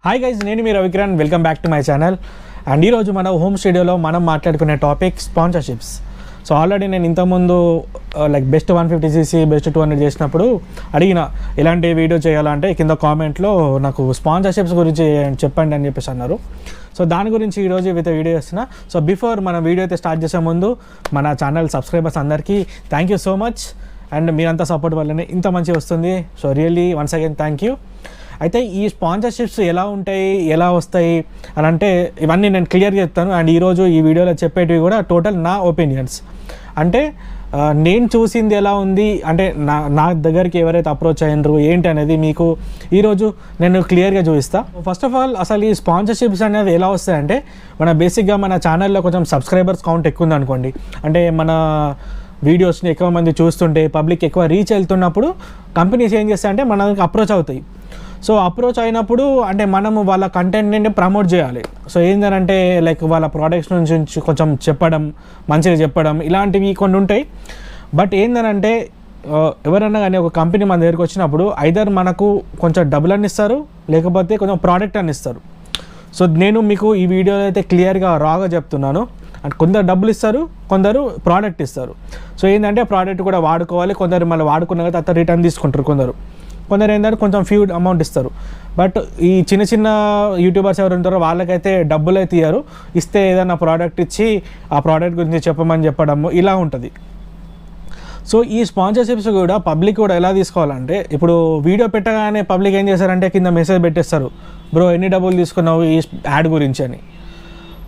Hi guys, నేను మీ Ravikiran. Welcome back to my channel. And ఈరోజు మన హోమ్ స్టూడియోలో మనం మాట్లాడుకునే టాపిక్ స్పాన్సర్షిప్స్. సో ఆల్రెడీ నేను ఇంతకుముందు లైక్ బెస్ట్ 150cc బెస్ట్ 200 చేసినప్పుడు అడిగిన ఎలాంటి వీడియో చేయాలంటే కింద కామెంట్లో నాకు స్పాన్సర్షిప్స్ గురించి చెప్పండి అని చెప్పేసి అన్నారు. సో దాని గురించి ఈరోజు వీడియో చేస్తున్నా. సో బిఫోర్ మన వీడియో అయితే స్టార్ట్ చేసే ముందు మన ఛానల్ సబ్స్క్రైబర్స్ అందరికీ thank you so much. And మీరంతా సపోర్ట్ వల్లనే ఇంత మంచిగా వస్తుంది. So really once again thank you. అయితే ఈ స్పాన్సర్షిప్స్ ఎలా ఉంటాయి, ఎలా వస్తాయి అని అంటే ఇవన్నీ నేను క్లియర్గా చెప్తాను. అండ్ ఈరోజు ఈ వీడియోలో చెప్పేటివి కూడా టోటల్ నా ఒపీనియన్స్. అంటే నేను చూసింది ఎలా ఉంది అంటే నా దగ్గరికి ఎవరైతే అప్రోచ్ అయ్యారు ఏంటి అనేది మీకు ఈరోజు నేను క్లియర్గా చూపిస్తాను. ఫస్ట్ ఆఫ్ ఆల్ అసలు ఈ స్పాన్సర్షిప్స్ అనేది ఎలా వస్తాయంటే బేసిక్గా మన ఛానల్లో కొంచెం సబ్స్క్రైబర్స్ కౌంట్ ఎక్కువ ఉంది అనుకోండి. అంటే మన వీడియోస్ని ఎక్కువ మంది చూస్తుంటే పబ్లిక్ ఎక్కువ రీచ్ వెళ్తున్నప్పుడు కంపెనీస్ ఏం చేస్తాయంటే మనకి అప్రోచ్ అవుతాయి. సో అప్రోచ్ అయినప్పుడు అంటే మనము వాళ్ళ కంటెంట్ని ప్రమోట్ చేయాలి. సో ఏంటంటే లైక్ వాళ్ళ ప్రోడక్ట్స్ నుంచి కొంచెం చెప్పడం, మంచిగా చెప్పడం, ఇలాంటివి కొన్ని ఉంటాయి. బట్ ఏంటంటే ఎవరన్నా కానీ ఒక కంపెనీ మన దగ్గరికి వచ్చినప్పుడు ఐదర్ మనకు కొంచెం డబ్బులు అని ఇస్తారు, లేకపోతే కొంచెం ప్రోడక్ట్ అని ఇస్తారు. సో నేను మీకు ఈ వీడియోలో అయితే క్లియర్గా రాగా చెప్తున్నాను. అంటే కొందరు డబ్బులు ఇస్తారు, కొందరు ప్రోడక్ట్ ఇస్తారు. సో ఏంటంటే ప్రోడక్ట్ కూడా వాడుకోవాలి. కొందరు మళ్ళీ వాడుకున్న తర్వాత రిటర్న్ తీసుకుంటారు. కొందరు ఏంటంటే కొంచెం ఫ్యూ అమౌంట్ ఇస్తారు. బట్ ఈ చిన్న చిన్న యూట్యూబర్స్ ఎవరు ఉంటారో వాళ్ళకైతే డబ్బులు అయితే ఇయ్యారు. ఇస్తే ఏదైనా ప్రోడక్ట్ ఇచ్చి ఆ ప్రోడక్ట్ గురించి చెప్పమని చెప్పడము ఇలా ఉంటుంది. సో ఈ స్పాన్సర్షిప్స్ కూడా పబ్లిక్ కూడా ఎలా తీసుకోవాలంటే ఇప్పుడు వీడియో పెట్టగానే పబ్లిక్ ఏం చేస్తారంటే కింద మెసేజ్ పెట్టేస్తారు, బ్రో ఎన్ని డబ్బులు తీసుకున్నావు ఈ యాడ్ గురించి అని.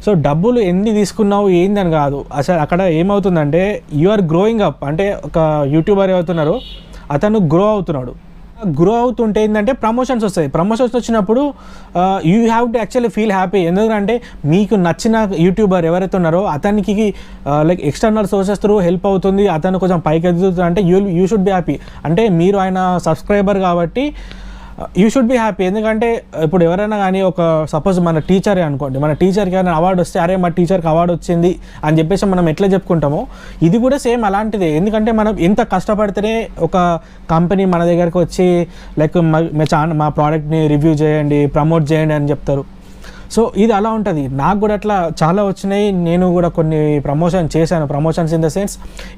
సో డబ్బులు ఎన్ని తీసుకున్నావు ఏందని కాదు, అసలు అక్కడ ఏమవుతుందంటే యు ఆర్ గ్రోయింగ్ అప్. అంటే ఒక యూట్యూబర్ ఏమవుతున్నారో అతను గ్రో అవుతుంటే ఏంటంటే ప్రమోషన్స్ వస్తాయి. ప్రమోషన్స్ వచ్చినప్పుడు you have to actually feel happy. ఎందుకంటే మీకు నచ్చిన యూట్యూబర్ ఎవరైతే ఉన్నారో అతనికి like external sources through help అవుతుంది, అతను కొంచెం పైకి ఎదుగుతుంది అంటే యూ షుడ్ బి హ్యాపీ. అంటే మీరు ఆయన సబ్స్క్రైబర్ కాబట్టి యూ షుడ్ బి హ్యాపీ. ఎందుకంటే ఇప్పుడు ఎవరైనా కానీ ఒక సపోజ్ మన టీచరే అనుకోండి, మన టీచర్కి ఏమైనా అవార్డు వస్తే అరే మా టీచర్కి అవార్డు వచ్చింది అని చెప్పేసి మనం ఎట్లా చెప్పుకుంటామో ఇది కూడా సేమ్ అలాంటిదే. ఎందుకంటే మనం ఎంత కష్టపడితేనే ఒక కంపెనీ మన దగ్గరకు వచ్చి లైక్ మా ప్రోడక్ట్ని రివ్యూ చేయండి, ప్రమోట్ చేయండి అని చెప్తారు. సో ఇది అలా ఉంటుంది. నాకు కూడా అట్లా చాలా వచ్చినాయి. నేను కూడా కొన్ని ప్రమోషన్స్ ఇన్ ద సెన్స్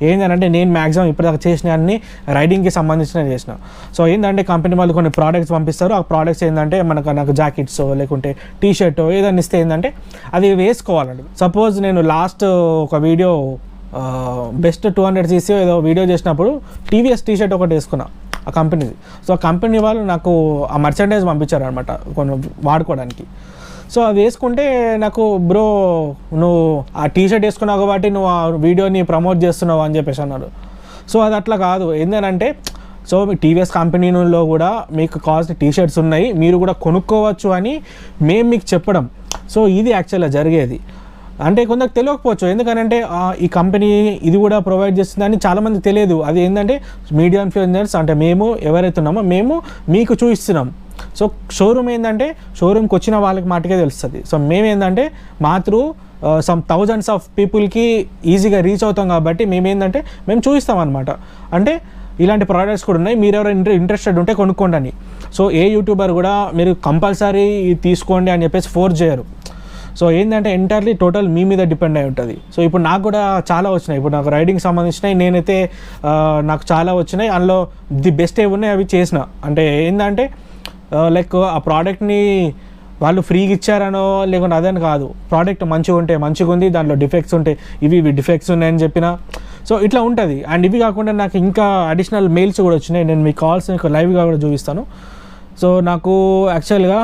ఏంటంటే నేను మ్యాక్సిమం ఇప్పటిదాకా చేసిన అన్ని రైడింగ్కి సంబంధించినవి చేసిన. సో ఏంటంటే కంపెనీ వాళ్ళు కొన్ని ప్రోడక్ట్స్ పంపిస్తారు. ఆ ప్రోడక్ట్స్ ఏంటంటే నాకు జాకెట్స్ లేకుంటే టీషర్ట్ ఏదైనా ఇస్తే ఏంటంటే అది వేసుకోవాలండి. సపోజ్ నేను లాస్ట్ ఒక వీడియో బెస్ట్ 200cc ఏదో వీడియో చేసినప్పుడు టీవీఎస్ టీషర్ట్ ఒకటి వేసుకున్నా ఆ కంపెనీది. సో ఆ కంపెనీ వాళ్ళు నాకు ఆ మర్చండైజ్ పంపించారనమాట కొన్ని వాడుకోవడానికి. సో అది వేసుకుంటే నాకు బ్రో నువ్వు ఆ టీషర్ట్ వేసుకున్నావు కాబట్టి నువ్వు ఆ వీడియోని ప్రమోట్ చేస్తున్నావు అని చెప్పేసి అన్నారు. సో అది అట్లా కాదు. ఏంటంటే సో మీ టీవీఎస్ కంపెనీలో కూడా మీకు కావాల్సిన టీషర్ట్స్ ఉన్నాయి, మీరు కూడా కొనుక్కోవచ్చు అని మేము మీకు చెప్పడం. సో ఇది యాక్చువల్గా జరిగేది. అంటే కొందరికి తెలియకపోవచ్చు, ఎందుకనంటే ఈ కంపెనీ ఇది కూడా ప్రొవైడ్ చేస్తుందని చాలామంది తెలియదు. అది ఏంటంటే మీడియా ఇన్ఫ్లుయెన్సర్స్ అంటే మేము ఎవరైతే ఉన్నామో మేము మీకు చూపిస్తున్నాం. సో షోరూమ్ ఏంటంటే షోరూమ్కి వచ్చిన వాళ్ళకి మాటకే తెలుస్తుంది. సో మేమేంటంటే మాత్రం సమ్ థౌజండ్స్ ఆఫ్ పీపుల్కి ఈజీగా రీచ్ అవుతాం కాబట్టి మేము చూపిస్తాం అనమాట. అంటే ఇలాంటి ప్రోడక్ట్స్ కూడా ఉన్నాయి, మీరు ఎవరైనా ఇంట్రెస్టెడ్ ఉంటే కొనుక్కోండి అని. సో ఏ యూట్యూబర్ కూడా మీరు కంపల్సరీ తీసుకోండి అని చెప్పేసి ఫోర్స్ చేయరు. సో ఏంటంటే ఎంటైర్లీ టోటల్ మీ మీద డిపెండ్ అయి ఉంటుంది. సో ఇప్పుడు నాకు కూడా చాలా వచ్చినాయి. ఇప్పుడు నాకు రైడింగ్ సంబంధించినవి నేనైతే నాకు చాలా వచ్చినాయి. అందులో ది బెస్ట్ ఏవి ఉన్నాయి అవి చేసిన. అంటే ఏంటంటే లైక్ ఆ ప్రోడక్ట్ని వాళ్ళు ఫ్రీగా ఇచ్చారనో లేకుంటే అదని కాదు, ప్రోడక్ట్ మంచిగా ఉంది, దాంట్లో డిఫెక్ట్స్ ఉంటాయి, ఇవి డిఫెక్ట్స్ ఉన్నాయని చెప్పిన. సో ఇట్లా ఉంటుంది. అండ్ ఇవి కాకుండా నాకు ఇంకా అడిషనల్ మెయిల్స్ కూడా వచ్చినాయి. నేను మీ కాల్స్ లైవ్గా కూడా చూపిస్తాను. సో నాకు యాక్చువల్గా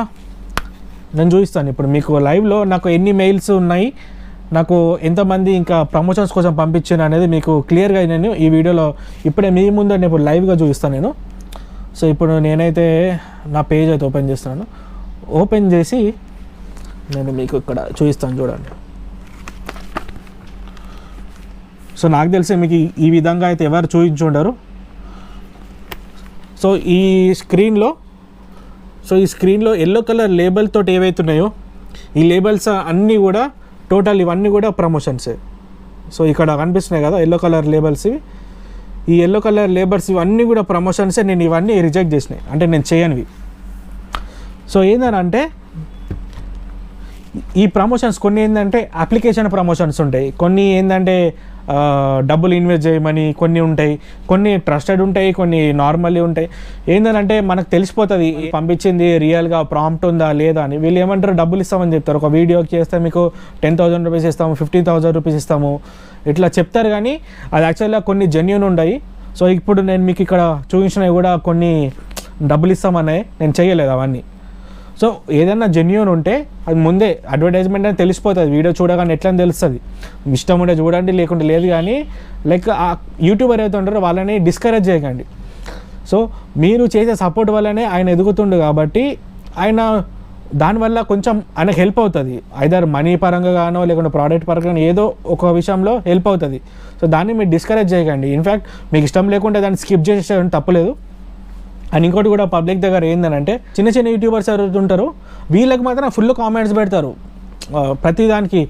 నేను చూపిస్తాను ఇప్పుడు మీకు లైవ్లో నాకు ఎన్ని మెయిల్స్ ఉన్నాయి, నాకు ఎంతమంది ఇంకా ప్రమోషన్స్ కోసం పంపించాను అనేది మీకు క్లియర్గా నేను ఈ వీడియోలో ఇప్పుడే మీ ముందు నేను ఇప్పుడు లైవ్గా చూపిస్తాను నేను. సో ఇప్పుడు నేనైతే నా పేజ్ అయితే ఓపెన్ చేస్తున్నాను. ఓపెన్ చేసి నేను మీకు ఇక్కడ చూపిస్తాను చూడండి. సో నాకు తెలిసి మీకు ఈ విధంగా అయితే ఎవరు చూపించుండరు. సో ఈ స్క్రీన్లో ఎల్లో కలర్ లేబుల్ తోటి ఏవైతున్నాయో ఈ లేబుల్స్ అన్నీ కూడా టోటల్ ఇవన్నీ కూడా ప్రమోషన్సే. సో ఇక్కడ కనిపిస్తున్నాయి కదా ఎల్లో కలర్ లేబుల్స్, ఈ ఎల్లో కలర్ లేబర్స్ ఇవన్నీ కూడా ప్రమోషన్సే. నేను ఇవన్నీ రిజెక్ట్ చేసినాయి, అంటే నేను చేయనివి. సో ఏంటంటే ఈ ప్రమోషన్స్ కొన్ని ఏంటంటే అప్లికేషన్ ప్రమోషన్స్ ఉంటాయి, కొన్ని ఏంటంటే డబ్బులు ఇన్వెస్ట్ చేయమని కొన్ని ఉంటాయి, కొన్ని ట్రస్టెడ్ ఉంటాయి, కొన్ని నార్మల్లీ ఉంటాయి. ఏంటంటే మనకు తెలిసిపోతుంది పంపించింది రియల్గా ప్రాంప్ట్ ఉందా లేదా అని. వీళ్ళు ఏమంటారు, డబ్బులు ఇస్తామని చెప్తారు, ఒక వీడియోకి చేస్తే మీకు 10,000 రూపీస్ ఇస్తాము, 15,000 రూపీస్ ఇస్తాము ఇట్లా చెప్తారు, కానీ అది యాక్చువల్గా కొన్ని జెన్యూన్ ఉంటాయి. సో ఇప్పుడు నేను మీకు ఇక్కడ చూపించినవి కూడా కొన్ని డబ్బులు ఇస్తామనే, నేను చేయలేదు అవన్నీ. సో ఏదైనా జెన్యూన్ ఉంటే అది ముందే అడ్వర్టైజ్మెంట్ అని తెలిసిపోతుంది, వీడియో చూడగానే ఎట్లా తెలుస్తుంది. ఇష్టం ఉంటే చూడండి, లేకుంటే లేదు. కానీ లైక్ ఆ యూట్యూబర్ ఏదైతే ఉంటారో వాళ్ళని డిస్కరేజ్ చేయకండి. సో మీరు చేసే సపోర్ట్ వల్లనే ఆయన ఎదుగుతుండు, కాబట్టి ఆయన దానివల్ల కొంచెం ఆయనకు హెల్ప్ అవుతుంది, ఐదర్ మనీ పరంగా గానో లేకుంటే ప్రోడక్ట్ పరంగా ఏదో ఒక విషయంలో హెల్ప్ అవుతుంది. సో దాన్ని మీరు డిస్కరేజ్ చేయకండి. ఇన్ఫ్యాక్ట్ మీకు ఇష్టం లేకుంటే దాన్ని స్కిప్ చేసేయడం తప్పలేదు. అండ్ ఇంకోటి కూడా పబ్లిక్ దగ్గర ఏంటంటే చిన్న చిన్న యూట్యూబర్స్ ఎవరైతే ఉంటారో వీళ్ళకి మాత్రం ఫుల్ కామెంట్స్ పెడతారు ప్రతిదానికి,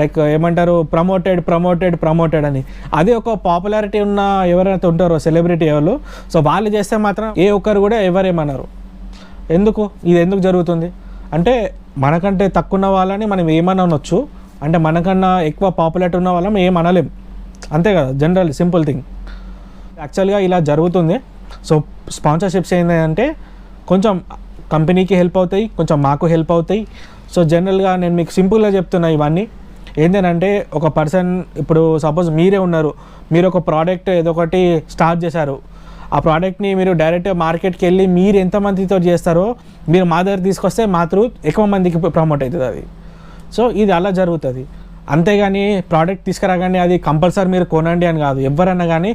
లైక్ ఏమంటారు, ప్రమోటెడ్ అని. అదే ఒక పాపులారిటీ ఉన్న ఎవరైతే ఉంటారో సెలబ్రిటీ ఎవరు, సో వాళ్ళు చేస్తే మాత్రం ఏ ఒక్కరు కూడా ఎవరేమన్నారు. ఇది ఎందుకు జరుగుతుంది అంటే, మనకంటే తక్కువ ఉన్న వాళ్ళని మనం ఏమనొచ్చు, అంటే మనకన్నా ఎక్కువ పాపులారిటీ ఉన్న వాళ్ళని ఏం అనలేం, అంతే కదా, జనరల్ సింపుల్ థింగ్. యాక్చువల్గా ఇలా జరుగుతుంది. సో స్పాన్సర్షిప్స్ ఏంటంటే కొంచెం కంపెనీకి హెల్ప్ అవుతాయి, కొంచెం మాకు హెల్ప్ అవుతాయి. సో జనరల్గా నేను మీకు సింపుల్గా చెప్తున్నా, ఇవన్నీ ఏంటంటే ఒక పర్సన్, ఇప్పుడు సపోజ్ మీరే ఉన్నారు, మీరు ఒక ప్రోడక్ట్ ఏదో ఒకటి స్టార్ట్ చేశారు, ఆ ప్రోడక్ట్ని మీరు డైరెక్ట్ మార్కెట్కి వెళ్ళి మీరు ఎంతమందితో చేస్తారో మీరు మా దగ్గర తీసుకొస్తే మా త్రూ ఎక్కువ మందికి ప్రమోట్ అవుతుంది అది. సో ఇది అలా జరుగుతుంది, అంతేగాని ప్రోడక్ట్ తీసుకురాగానే అది కంపల్సరీ మీరు కొనండి అని కాదు. ఎవరన్నా కానీ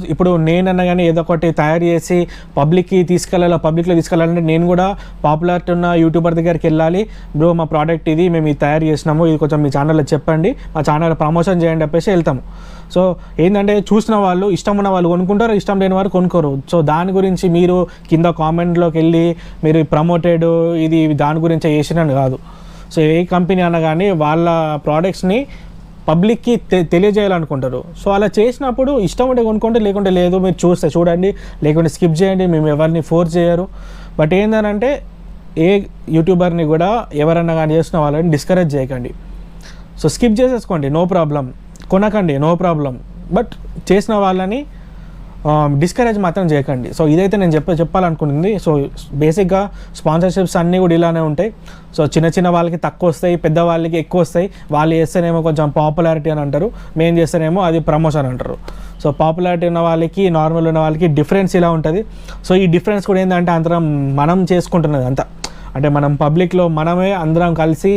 ఇప్పుడు నేనన్నా కానీ ఏదో ఒకటి తయారు చేసి పబ్లిక్లో తీసుకెళ్ళాలంటే నేను కూడా పాపులారిటీ ఉన్న యూట్యూబర్ దగ్గరికి వెళ్ళాలి, బ్రో మా ప్రోడక్ట్ ఇది, మేము ఇది తయారు చేసినాము, ఇది కొంచెం మీ ఛానల్లో చెప్పండి, మా ఛానల్ ప్రమోషన్ చేయండి చెప్పేసి వెళ్తాము. సో ఏంటంటే చూసిన వాళ్ళు, ఇష్టం ఉన్న వాళ్ళు కొనుక్కుంటారు, ఇష్టం లేని వారు కొనుక్కోరు. సో దాని గురించి మీరు కింద కామెంట్లోకి వెళ్ళి మీరు ప్రమోటెడ్ ఇది దాని గురించి చేసినని కాదు. సో ఏ కంపెనీ అన్నా కానీ వాళ్ళ ప్రోడక్ట్స్ని పబ్లిక్కి తెలియజేయాలనుకుంటారు. సో అలా చేసినప్పుడు ఇష్టం ఉంటే కొనుక్కోండి, లేకుంటే లేదు, మీరు చూడండి, లేకుంటే స్కిప్ చేయండి, మేము ఎవరిని ఫోర్స్ చేయరు. బట్ ఏంటంటే ఏ యూట్యూబర్ని కూడా ఎవరన్నా కానీ చేసిన వాళ్ళని డిస్కరేజ్ చేయకండి. సో స్కిప్ చేసేసుకోండి, నో ప్రాబ్లం, కొనకండి, నో ప్రాబ్లం, బట్ చేసిన వాళ్ళని డిస్కరేజ్ మాత్రం చేయకండి. సో ఇదైతే నేను చెప్పాలనుకుంటుంది. సో బేసిక్గా స్పాన్సర్షిప్స్ అన్నీ కూడా ఇలానే ఉంటాయి. సో చిన్న వాళ్ళకి తక్కువ వస్తాయి, పెద్ద వాళ్ళకి ఎక్కువ వస్తాయి. వాళ్ళు చేస్తేనేమో కొంచెం పాపులారిటీ అని అంటారు, మేము చేస్తేనేమో అది ప్రమోషన్ అంటారు. సో పాపులారిటీ ఉన్న వాళ్ళకి, నార్మల్ ఉన్న వాళ్ళకి డిఫరెన్స్ ఇలా ఉంటుంది. సో ఈ డిఫరెన్స్ కూడా ఏంటంటే అందరం మనం చేసుకుంటున్నది అంతా, అంటే మనం పబ్లిక్లో మనమే అందరం కలిసి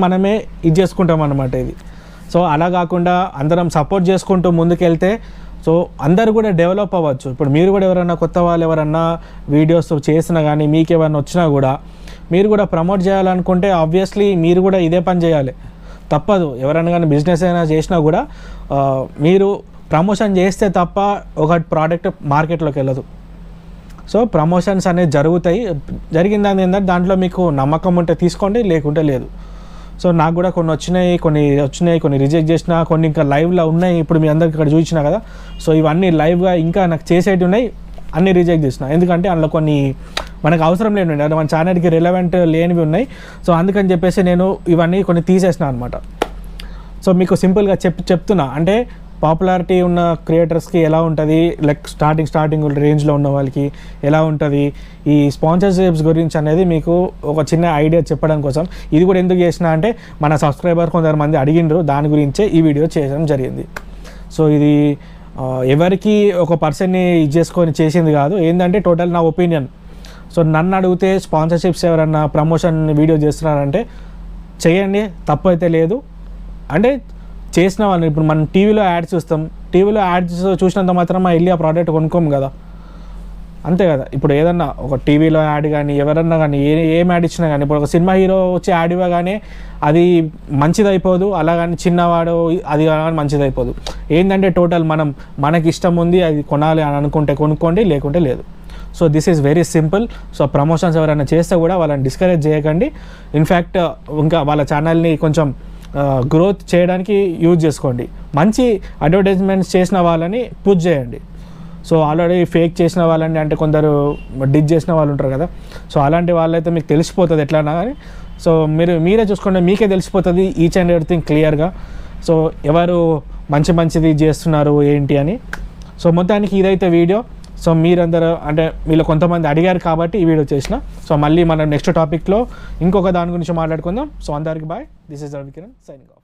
మనమే ఇది చేసుకుంటాం అన్నమాట ఇది. సో అలా కాకుండా అందరం సపోర్ట్ చేసుకుంటూ ముందుకెళ్తే సో అందరు కూడా డెవలప్ అవ్వచ్చు. ఇప్పుడు మీరు కూడా ఎవరైనా కొత్త వాళ్ళు ఎవరన్నా వీడియోస్ చేసినా కానీ మీకు ఏమైనా వచ్చినా కూడా మీరు కూడా ప్రమోట్ చేయాలనుకుంటే ఆబ్వియస్లీ మీరు కూడా ఇదే పని చేయాలి, తప్పదు. ఎవరైనా కానీ బిజినెస్ అయినా చేసినా కూడా మీరు ప్రమోషన్ చేస్తే తప్ప ఒక ప్రోడక్ట్ మార్కెట్లోకి వెళ్ళదు. సో ప్రమోషన్స్ అనేది జరుగుతాయి, జరిగిందని ఏంటంటే దాంట్లో మీకు నమ్మకం ఉంటే తీసుకోండి, లేకుంటే లేదు. సో నాకు కూడా కొన్ని వచ్చినాయి, కొన్ని రిజెక్ట్ చేసిన, కొన్ని ఇంకా లైవ్లో ఉన్నాయి. ఇప్పుడు మీ అందరికి ఇక్కడ చూపించిన కదా, సో ఇవన్నీ లైవ్గా ఇంకా నాకు చేసేవి ఉన్నాయి, అన్నీ రిజెక్ట్ చేసిన. ఎందుకంటే అందులో కొన్ని మనకు అవసరం లేనివి, అంటే మన ఛానల్కి రిలవెంట్ లేనివి ఉన్నాయి. సో అందుకని చెప్పేసి నేను ఇవన్నీ కొన్ని తీసేసిన అనమాట. సో మీకు సింపుల్గా చెప్తున్నా, అంటే పాపులారిటీ ఉన్న క్రియేటర్స్కి ఎలా ఉంటుంది, లైక్ స్టార్టింగ్ రేంజ్లో ఉన్న వాళ్ళకి ఎలా ఉంటుంది, ఈ స్పాన్సర్షిప్స్ గురించి అనేది మీకు ఒక చిన్న ఐడియా చెప్పడం కోసం. ఇది కూడా ఎందుకు చేసిన అంటే మన సబ్స్క్రైబర్ కొంతమంది అడిగిండ్రు, దాని గురించే ఈ వీడియో చేయడం జరిగింది. సో ఇది ఎవరికి ఒక పర్సన్ని ఇది చేసుకొని చేసింది కాదు, ఏంటంటే టోటల్ నా ఒపీనియన్. సో నన్ను అడిగితే స్పాన్సర్షిప్స్ ఎవరన్నా ప్రమోషన్ వీడియో చేస్తున్నారంటే చేయండి, తప్పు అయితే లేదు. అంటే చేసిన వాళ్ళని, ఇప్పుడు మనం టీవీలో యాడ్స్ చూస్తాం, టీవీలో యాడ్స్ చూసినంత మాత్రం వెళ్ళి ఆ ప్రోడక్ట్ కొనుక్కోము కదా, అంతే కదా. ఇప్పుడు ఏదన్నా ఒక టీవీలో యాడ్ కానీ ఎవరన్నా కానీ ఏం యాడ్ ఇచ్చినా కానీ, ఇప్పుడు ఒక సినిమా హీరో వచ్చి యాడ్ ఇవ్వగానే అది మంచిది అయిపోదు, అలాగని చిన్నవాడు అది కానీ మంచిది అయిపోదు. ఏంటంటే టోటల్ మనకి ఇష్టం ఉంది, అది కొనాలి అని అనుకుంటే కొనుక్కోండి, లేకుంటే లేదు. So this is very simple. So promotions ఎవరైనా చేస్తే కూడా వాళ్ళని డిస్కరేజ్ చేయకండి. ఇన్ఫ్యాక్ట్ ఇంకా వాళ్ళ ఛానల్ని కొంచెం గ్రోత్ చేయడానికి యూజ్ చేసుకోండి. మంచి అడ్వర్టైజ్మెంట్స్ చేసిన వాళ్ళని పుష్ చేయండి. సో ఆల్రెడీ ఫేక్ చేసిన వాళ్ళని అంటే కొందరు డిచ్ చేసిన వాళ్ళు ఉంటారు కదా, సో అలాంటి వాళ్ళైతే మీకు తెలిసిపోతుంది ఎట్లన్నా కానీ. సో మీరే చూసుకుంటే మీకే తెలిసిపోతుంది ఈచ్ అండ్ ఎవ్రీథింగ్ క్లియర్గా. సో ఎవరు మంచిది చేస్తున్నారు ఏంటి అని. సో మొత్తానికి ఇదైతే వీడియో. సో మీరందరూ అంటే వీళ్ళు కొంతమంది అడిగారు కాబట్టి ఈ వీడియో చేసిన. సో మళ్ళీ మనం నెక్స్ట్ టాపిక్లో ఇంకొక దాని గురించి మాట్లాడుకుందాం. సో అందరికి bye, this is Ravikiran signing of.